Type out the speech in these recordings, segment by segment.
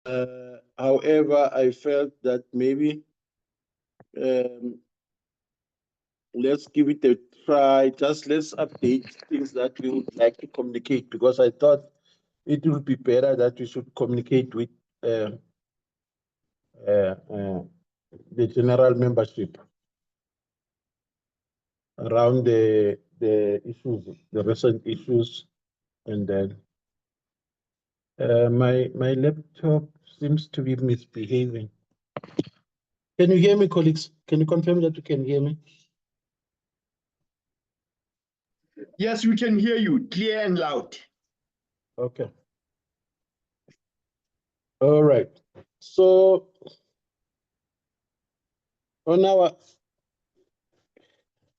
However, I felt that maybe let's give it a try. Just let's update things that we would like to communicate, because I thought it would be better that we should communicate with the general membership around the issues, the recent issues, and then my laptop seems to be misbehaving. Can you hear me, colleagues? Can you confirm that you can hear me? Yes, we can hear you clear and loud. Okay. All right. So on our,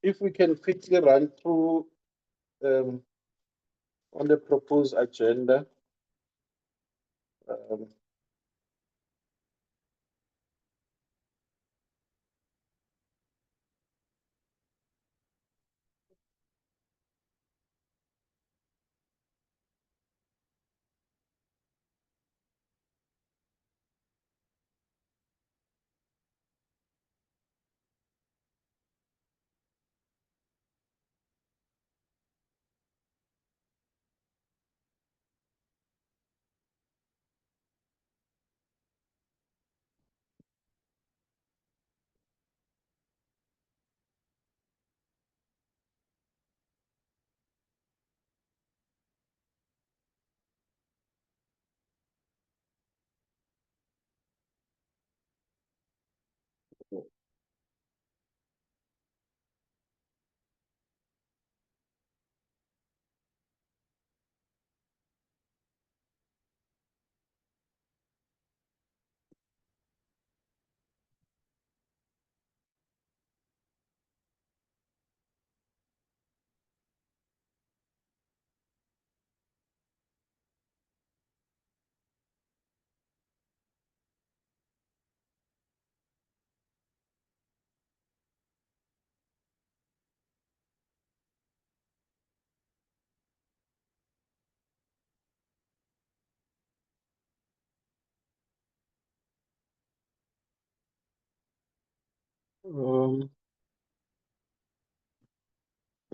if we can quickly run through on the proposed agenda.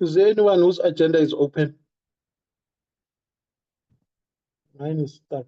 Is there anyone whose agenda is open? Mine is stuck.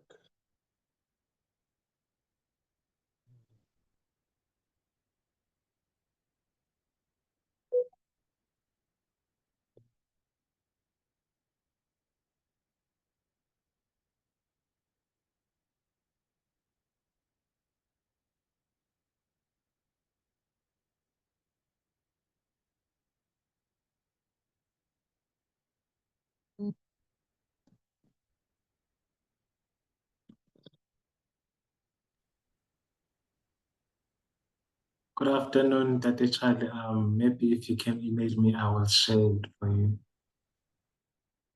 Good afternoon, Tate Charlie. Maybe if you can email me, I will share it for you.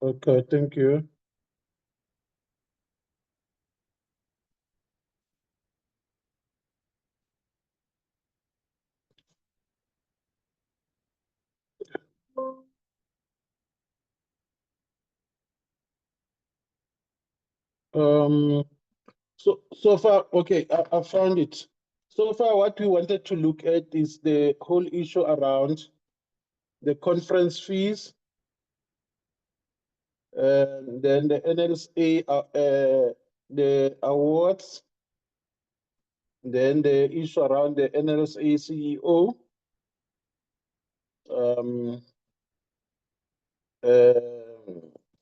Okay, thank you. So far, okay, I found it. So far, what we wanted to look at is the whole issue around the conference fees, then the NLSA, the awards, then the issue around the NLSA CEO,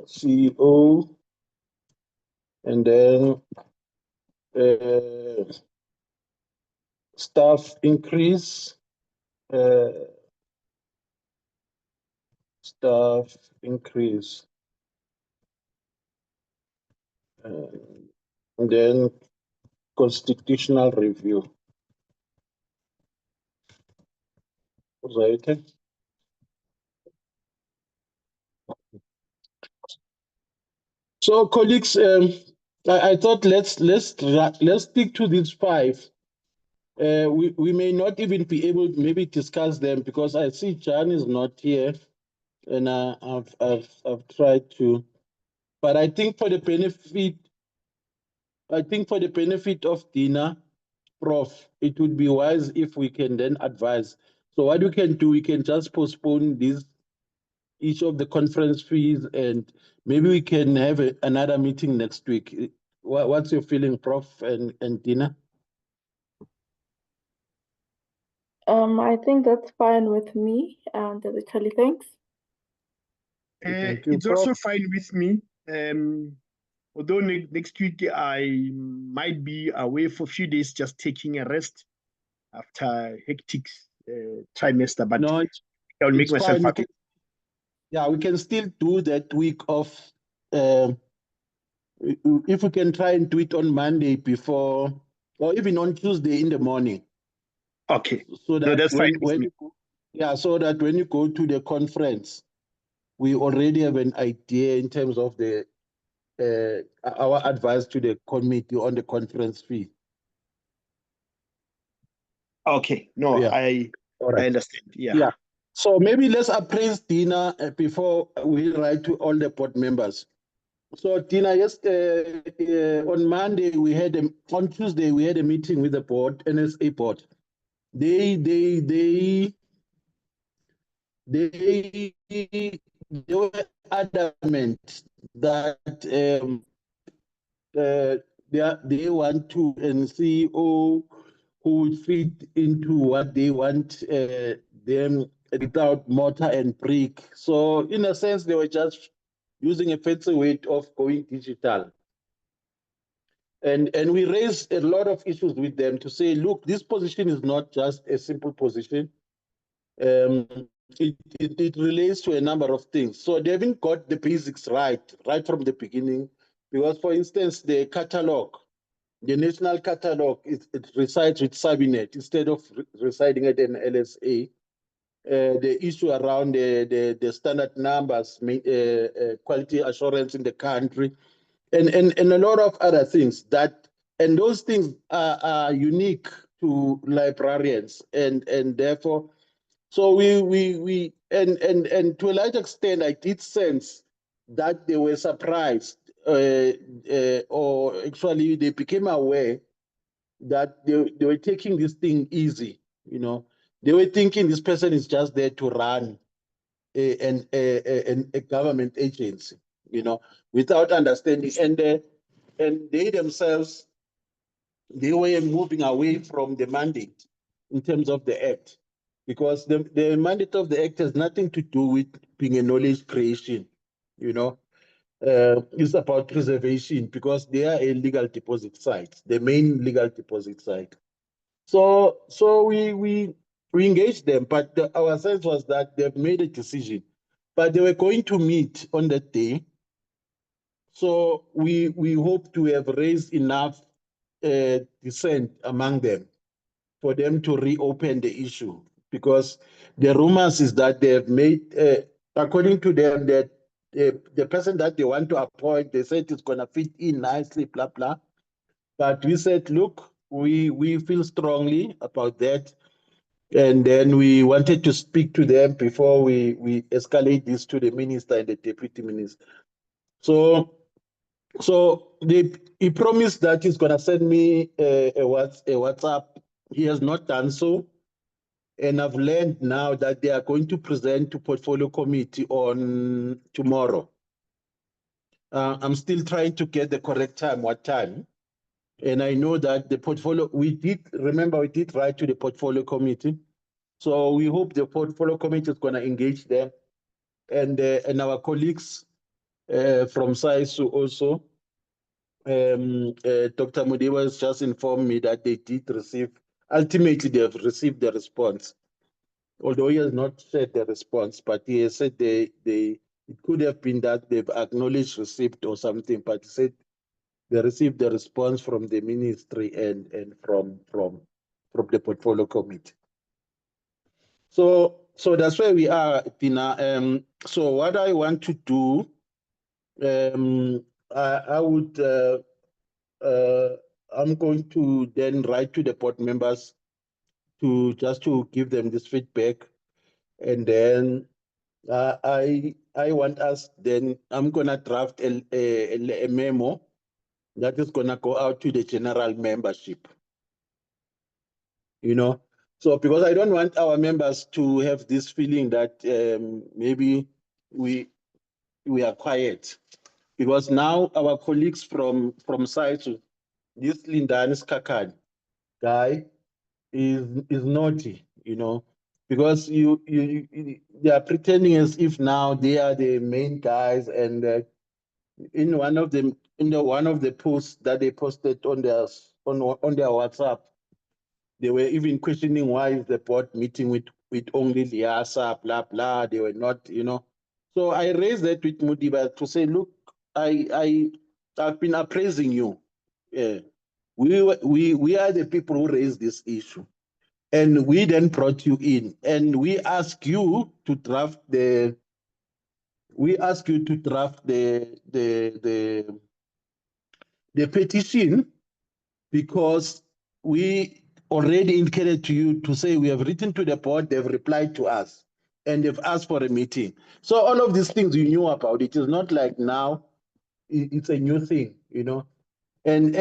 CEO, and then staff increase, staff increase, and then constitutional review. Was that okay? So, colleagues, I thought let's stick to these five. We may not even be able to maybe discuss them, because I see John is not here, and I've tried to, but I think for the benefit I think for the benefit of Dina, Prof, it would be wise if we can then advise. So what we can do, we can just postpone each of the conference fees, and maybe we can have another meeting next week. What's your feeling, Prof and Dina? I think that's fine with me, and Charlie, thanks. Thank you, It's Prof. also fine with me. Although next week I might be away for a few days, just taking a rest after a hectic trimester, but No, I'll make it's myself fine. available. We can still do that week of. If we can try and do it on Monday before, or even on Tuesday in the morning, Okay, so no, that that's fine with when me. so that when you go to the conference, we already have an idea in terms of the our advice to the committee on the conference fee. Okay, no, Yeah. I understand. Yeah. So maybe let's appraise Dina before we write to all the board members. So Dina, yes, on Monday on Tuesday we had a meeting with the board, NSA board. They were adamant that they want to and CEO who would fit into what they want them without mortar and brick. So in a sense, they were just using a fancy way of going digital. And we raised a lot of issues with them to say, look, this position is not just a simple position. It relates to a number of things. So they haven't got the basics right from the beginning. Because, for instance, the catalog, the national catalog, it resides with Sabinet instead of residing at an LSA. The issue around the standard numbers, quality assurance in the country, and a lot of other things and those things are unique to librarians, and therefore, so we and to a large extent, I did sense that they were surprised, or actually they became aware that they were taking this thing easy. They were thinking this person is just there to run a government agency, without understanding. And they themselves, they were moving away from the mandate in terms of the act, because the mandate of the act has nothing to do with being a knowledge creation. It's about preservation, because they are a legal deposit site, the main legal deposit site. So we engaged them, but our sense was that they've made a decision, but they were going to meet on that day. So we hope to have raised enough dissent among them for them to reopen the issue, because the rumors is that they have made, according to them, that the person that they want to appoint, they said it's going to fit in nicely, blah, blah. But we said, look, we feel strongly about that. And then we wanted to speak to them before we escalate this to the minister and the deputy minister. So he promised that he's going to send me a WhatsApp. He has not done so. And I've learned now that they are going to present to portfolio committee on tomorrow. I'm still trying to get the correct time, what time. And I know that the portfolio, we did write to the portfolio committee. So we hope the portfolio committee is going to engage them. And our colleagues from SAISU also. Dr. Mudiwa has just informed me that they did receive, ultimately they have received the response. Although he has not said the response, but he has said it could have been that they've acknowledged receipt or something, but he said they received the response from the ministry and from the portfolio committee. So that's where we are, Tina. So what I want to do, I would, I'm going to then write to the board members to give them this feedback, and then I want us then. I'm gonna draft a memo that is gonna go out to the general membership. You know, so because I don't want our members to have this feeling that maybe we are quiet, because now our colleagues from SAISU, this Lindanis Kakan guy is naughty, you know, because they are pretending as if now they are the main guys, and in one of the posts that they posted on their WhatsApp, they were even questioning why is the board meeting with only Liasa, blah blah. They were not, you know. So I raised that with Mudiba to say, look, I've been appraising you. Yeah. We are the people who raised this issue. And we then brought you in, and we ask you to draft the petition, because we already indicated to you to say we have written to the board, they've replied to us, and they've asked for a meeting. So all of these things you knew about. It is not like now it's a new thing, you know. And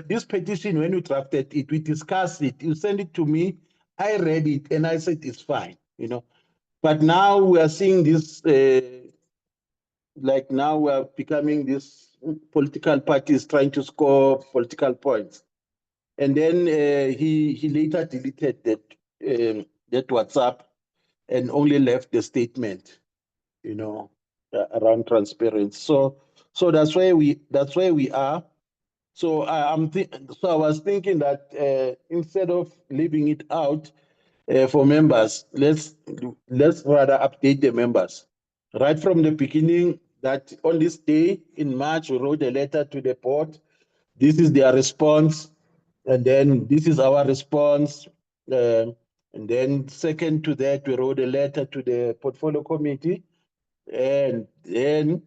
this petition, when we drafted it, we discussed it, you sent it to me, I read it, and I said it's fine, you know. But now we are seeing this, like now we are becoming this political parties trying to score political points. And then he later deleted that WhatsApp and only left the statement, you know, around transparency. So that's where we are. So I was thinking that instead of leaving it out for members, let's rather update the members right from the beginning. That on this day in March, we wrote a letter to the board. This is their response, and then this is our response. And then second to that, we wrote a letter to the portfolio committee, and then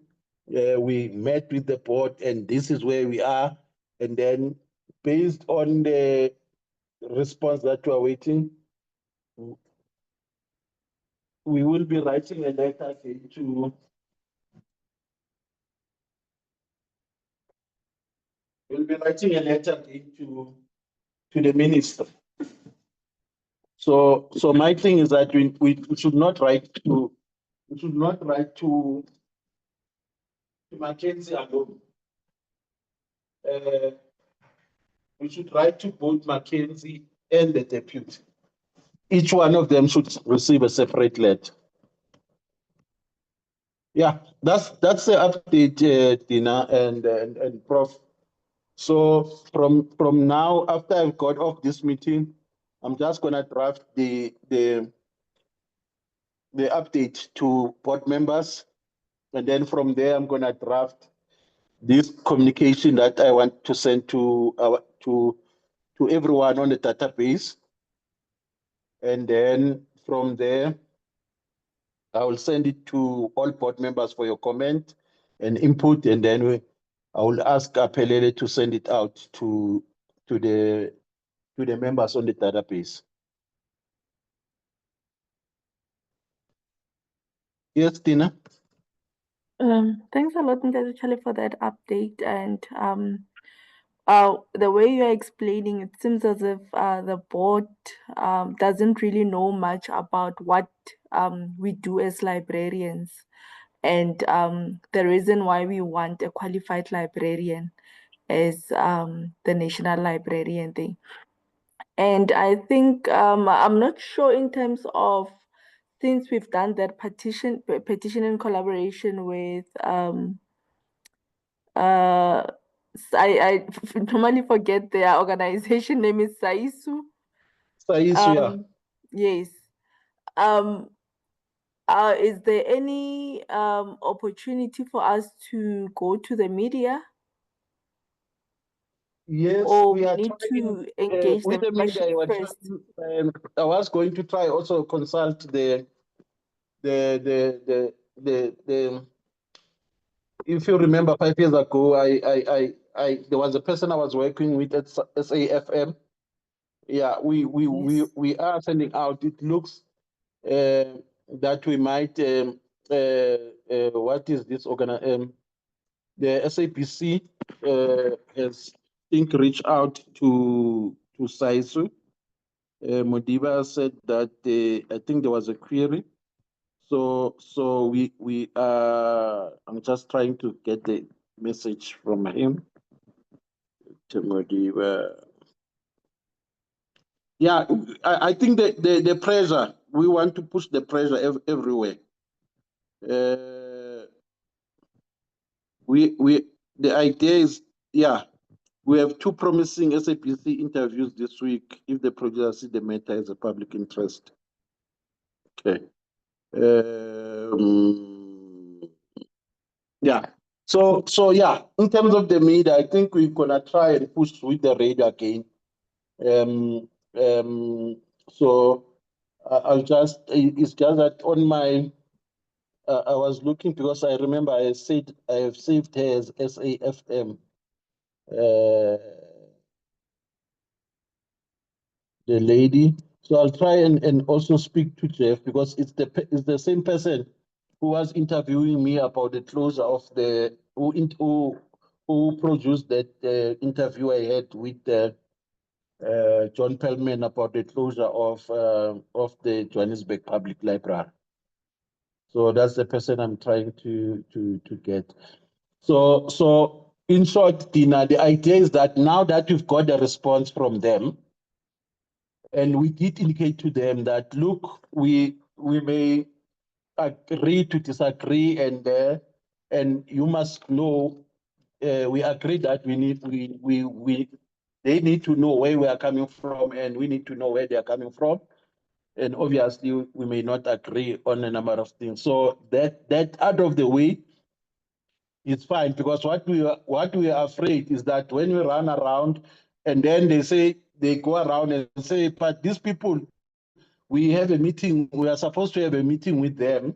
we met with the board, and this is where we are. And then based on the response that we are waiting, we will be writing a letter again to the minister. So my thing is that we should not write to Mackenzie alone. We should write to both Mackenzie and the deputy. Each one of them should receive a separate letter. Yeah, that's the update, Tina and Prof. So from now, after I've got off this meeting, I'm just gonna draft the update to board members, and then from there I'm gonna draft this communication that I want to send to everyone on the database, and then from there I will send it to all board members for your comment and input, and then I will ask Apelele to send it out to the members on the database. Yes, Tina. Thanks a lot, Mr. Charlie, for that update. And the way you're explaining, it seems as if the board doesn't really know much about what we do as librarians, and the reason why we want a qualified librarian as the national librarian thing. And I think I'm not sure in terms of, since we've done that petition in collaboration with I normally forget their organization name is SAISU. SAISU, yeah. Yes. Is there any opportunity for us to go to the media? Yes, Or we are need trying to engage with the the media. membership first? I was going to try also consult the if you remember 5 years ago, there was a person I was working with at SAFM. Yeah, we are sending out. It looks that we might what is this the SAPC has, I think, reached out to SAISU. Modiba said that I think there was a query. So we I'm just trying to get the message from him to Modiba. Yeah, I think the pressure, we want to push the pressure everywhere. The idea is, yeah, we have 2 promising SAPC interviews this week if the producer see the matter as a public interest. Okay. Yeah. So yeah, in terms of the media, I think we're gonna try and push with the radio again. So I'll just, it's just that on my, I was looking because I remember I said I have saved her as SAFM. The lady. So I'll try and also speak to Jeff because it's the same person who was interviewing me about the closure of the who produced that interview I had with John Pellman about the closure of the Johannesburg Public Library. So that's the person I'm trying to get. So in short, Tina, the idea is that now that we've got a response from them, and we did indicate to them that, look, we may agree to disagree, and you must know, we agree that they need to know where we are coming from, and we need to know where they are coming from. And obviously, we may not agree on a number of things. So that out of the way, it's fine, because what we are afraid is that when we run around and then they go around and say, but these people, we have a meeting, we are supposed to have a meeting with them.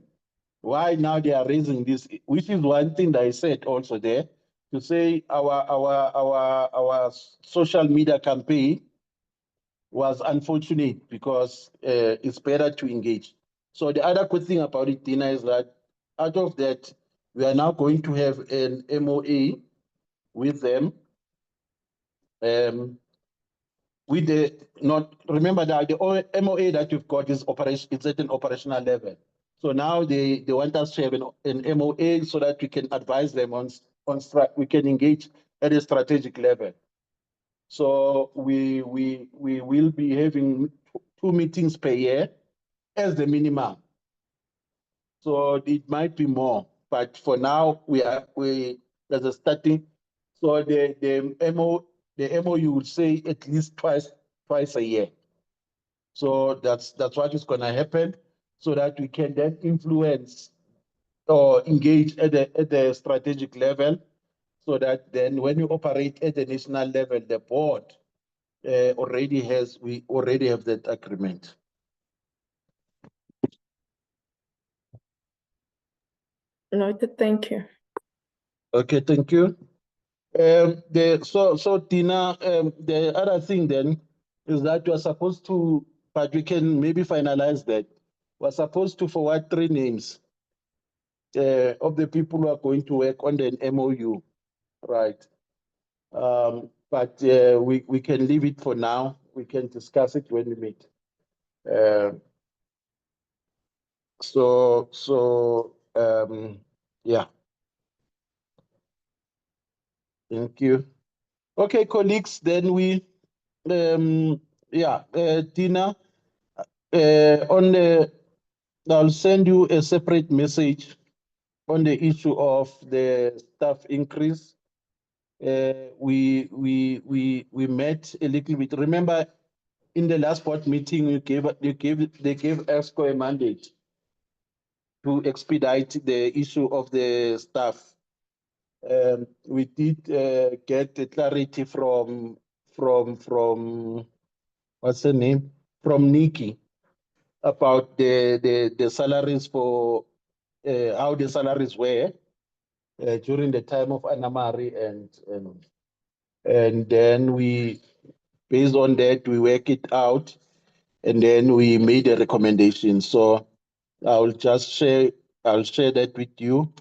Why now they are raising this? Which is one thing that I said also there, to say our social media campaign was unfortunate because it's better to engage. So the other good thing about it, Dina, is that out of that, we are now going to have an MOA with them. With the remember that the MOA that you've got is it's at an operational level. So now they want us to have an MOA so that we can advise them we can engage at a strategic level. So we will be having 2 meetings per year as the minimum. So it might be more, but for now there's a starting. So the MOU would say at least twice a year. So that's what is going to happen, so that we can then influence or engage at the strategic level, so that then when you operate at the national level, the board we already have that agreement. Noted, thank you. Okay, thank you. So Tina, the other thing then is that you're supposed to, but we can maybe finalize that. We're supposed to forward 3 names of the people who are going to work on the MOU, right? But we can leave it for now. We can discuss it when we meet. Yeah. Thank you. Okay, colleagues, then Tina, I'll send you a separate message on the issue of the staff increase. We met a little bit. Remember, in the last board meeting, they gave ESCO a mandate to expedite the issue of the staff. We did get the clarity from what's her name? From Nikki about the salaries for how the salaries were during the time of Anamari, and then based on that, we work it out, and then we made a recommendation. So I'll share that with you.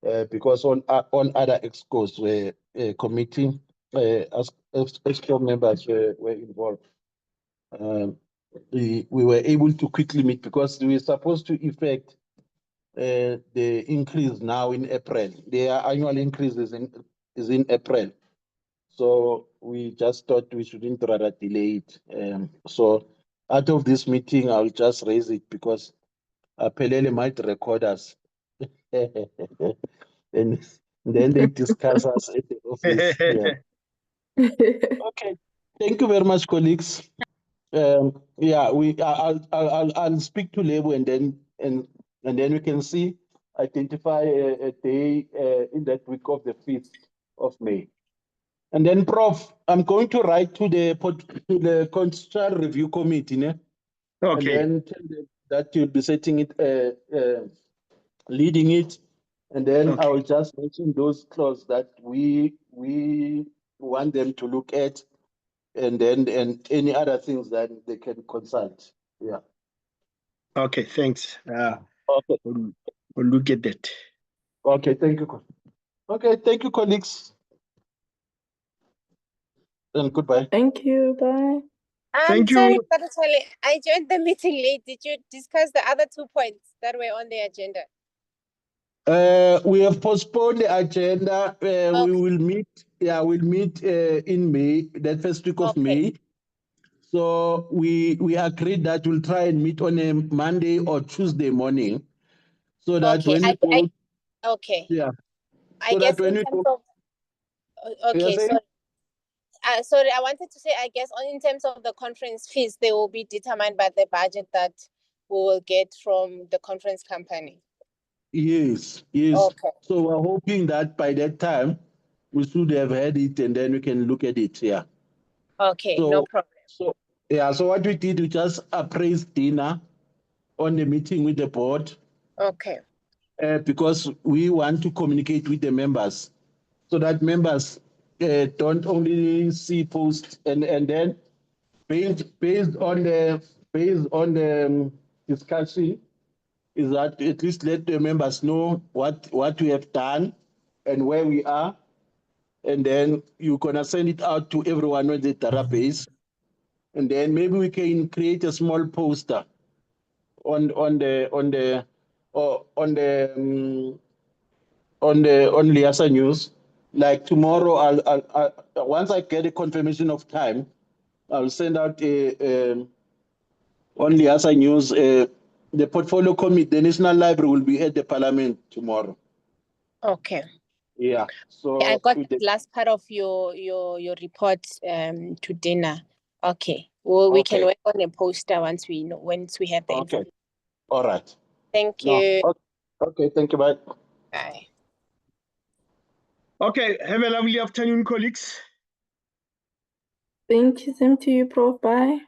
because on other excos where committee as exco members were involved. We were able to quickly meet because we were supposed to effect the increase now in April. Their annual increase is in April. So we just thought we shouldn't rather delay it. So out of this meeting, I'll just raise it because Pelele might record us. And then they discuss us at the office. Yeah. Okay. Thank you very much, colleagues. Yeah, I'll speak to Lebo and then we can identify a day in that week of the 5th of May. And then, Prof, I'm going to write to the Constitutional Review Committee, and Okay. then tell them that you'll be setting it, leading it, and then Okay. I will just mention those clauses that we want them to look at, and any other things that they can consult. Yeah. Okay, thanks. Okay. We'll look at that. Okay. Thank you. Okay. Thank you, colleagues. And goodbye. Thank you. Bye. Thank Sorry, you. Tadatshale, I joined the meeting late. Did you discuss the other 2 points that were on the agenda? We have postponed the agenda. We Okay. will meet. Yeah, we'll meet in May, that first week of Okay. May. So we agreed that we'll try and meet on a Monday or Tuesday morning, so that Okay. when we go, Okay. yeah, I so guess that when in we terms go, of you're okay, saying? sorry, I wanted to say, I guess in terms of the conference fees, they will be determined by the budget that we will get from the conference company. Yes, yes. Okay. So we're hoping that by that time we should have had it, and then we can look at it. Yeah. Okay, So, no problem. So yeah. So what we did, we just appraised dinner on the meeting with the board. Okay. Because we want to communicate with the members, so that members don't only see posts and then based on the discussion, is that at least let the members know what we have done and where we are, and then you're gonna send it out to everyone on the database, and then maybe we can create a small poster on the Liasa News. Like tomorrow, I'll once I get a confirmation of time, I'll send out on Liasa News. The portfolio committee, the National Library, will be at the Parliament tomorrow. Okay. Yeah. So I got the last part of your report to dinner. Okay. Well, we can work on a poster once we have the information. All right. Thank you. No. Okay. Thank you. Bye. Bye. Okay, have a lovely afternoon, colleagues. Thank you. Same to you, Prof. Bye.